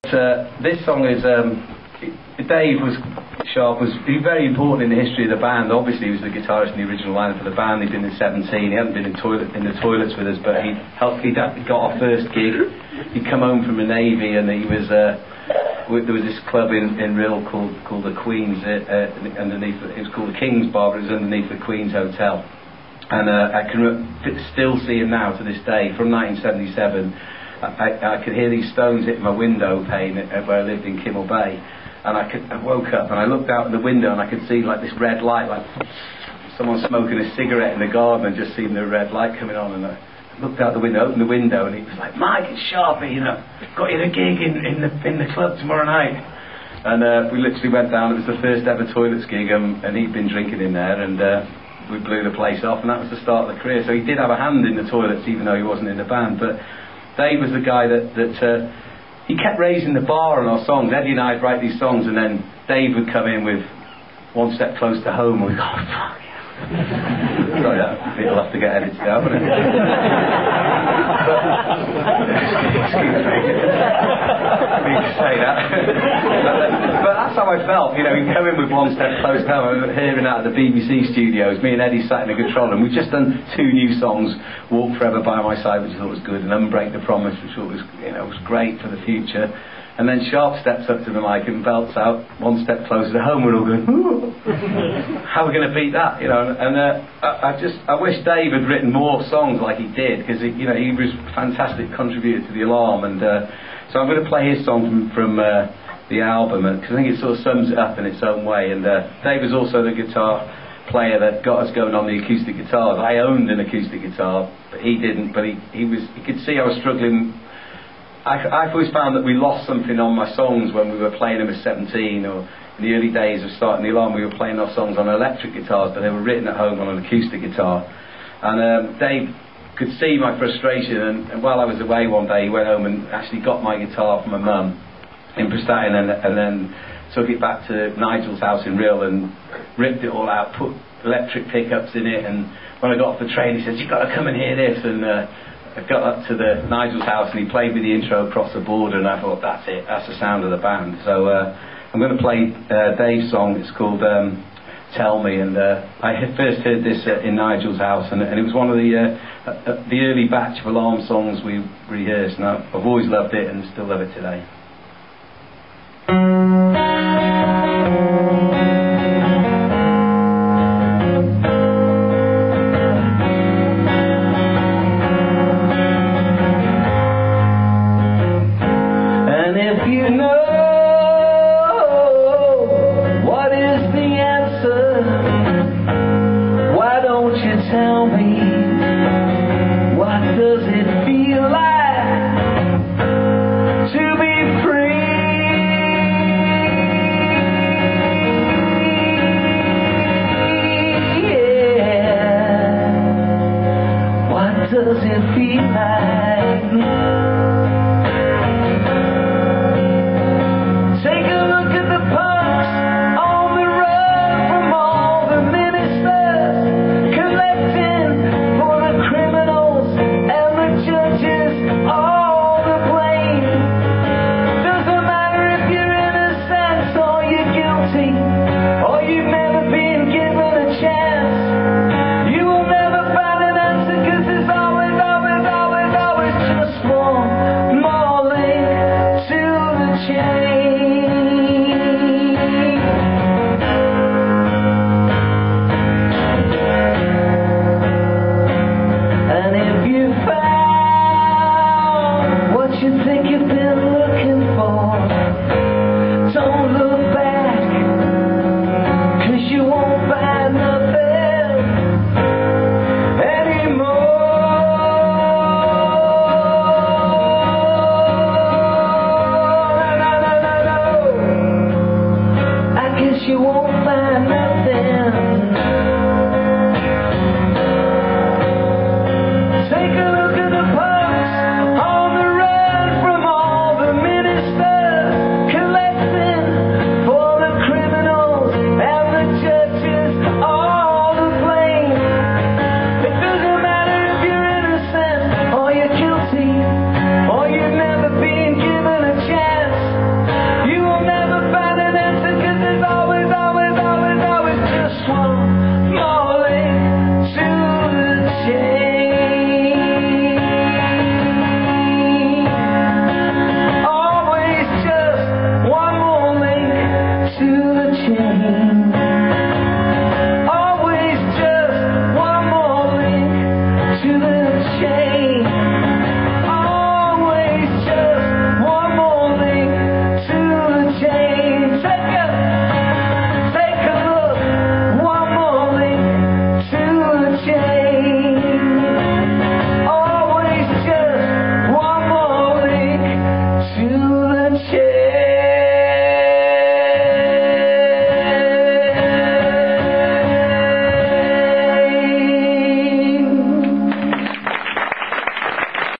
This song is, Dave Sharp was very important in the history of the band. Obviously he was the guitarist in the original lineup for the band. He'd been in 17, he hadn't been in the toilets with us, but he got our first gig. He'd come home from the Navy and he was, there was this club in Rill called the Queen's, underneath, it was called the King's Bar, but it was underneath the Queen's Hotel. And I can still see him now to this day, from 1977. I could hear these stones hitting my window pane where I lived in Kimmel Bay, and I woke up and I looked out the window and I could see like this red light, like someone smoking a cigarette in the garden, and just seen the red light coming on, and I looked out the window, opened the window, and he was like, "Mike, it's Sharpie, you know, got you a gig in the club tomorrow night." And we literally went down. It was the first ever Toilets gig, and he'd been drinking in there, and we blew the place off, and that was the start of the career. So he did have a hand in the Toilets, even though he wasn't in the band. But Dave was the guy that he kept raising the bar on our songs. Eddie and I'd write these songs, and then Dave would come in with One Step Close to Home, and we'd go, "Oh, fuck yeah." Sorry, that it'll have to get edited out, won't it? Excuse me. I need to say that. But that's how I felt, you know, he'd come in with One Step Close to Home. I remember hearing that at the BBC studios. Me and Eddie sat in the control room. We'd just done 2 new songs, Walk Forever by My Side, which I thought was good, and Unbreak the Promise, which I thought was, you know, was great for the future. And then Sharp steps up to the mic and belts out One Step Closer to Home. We're all going, "Ooh, how are we going to beat that?" You know. And I wish Dave had written more songs like he did, because you know, he was a fantastic contributor to the Alarm. And so I'm going to play his song from the album, because I think it sort of sums it up in its own way. And Dave was also the guitar player that got us going on the acoustic guitars. I owned an acoustic guitar, but he didn't. But he could see I was struggling. I've always found that we lost something on my songs when we were playing them at 17, or in the early days of starting the Alarm. We were playing our songs on electric guitars, but they were written at home on an acoustic guitar. And Dave could see my frustration, and while I was away one day, he went home and actually got my guitar from my mum in Prestatyn, and then took it back to Nigel's house in Rill and ripped it all out, put electric pickups in it. And when I got off the train, he says, "You've got to come and hear this." And I got up to Nigel's house, and he played me the intro Across the Border, and I thought, that's it, that's the sound of the band. So I'm going to play Dave's song. It's called Tell Me, and I had first heard this in Nigel's house, and it was one of the early batch of Alarm songs we rehearsed, and I've always loved it and still love it today. If you know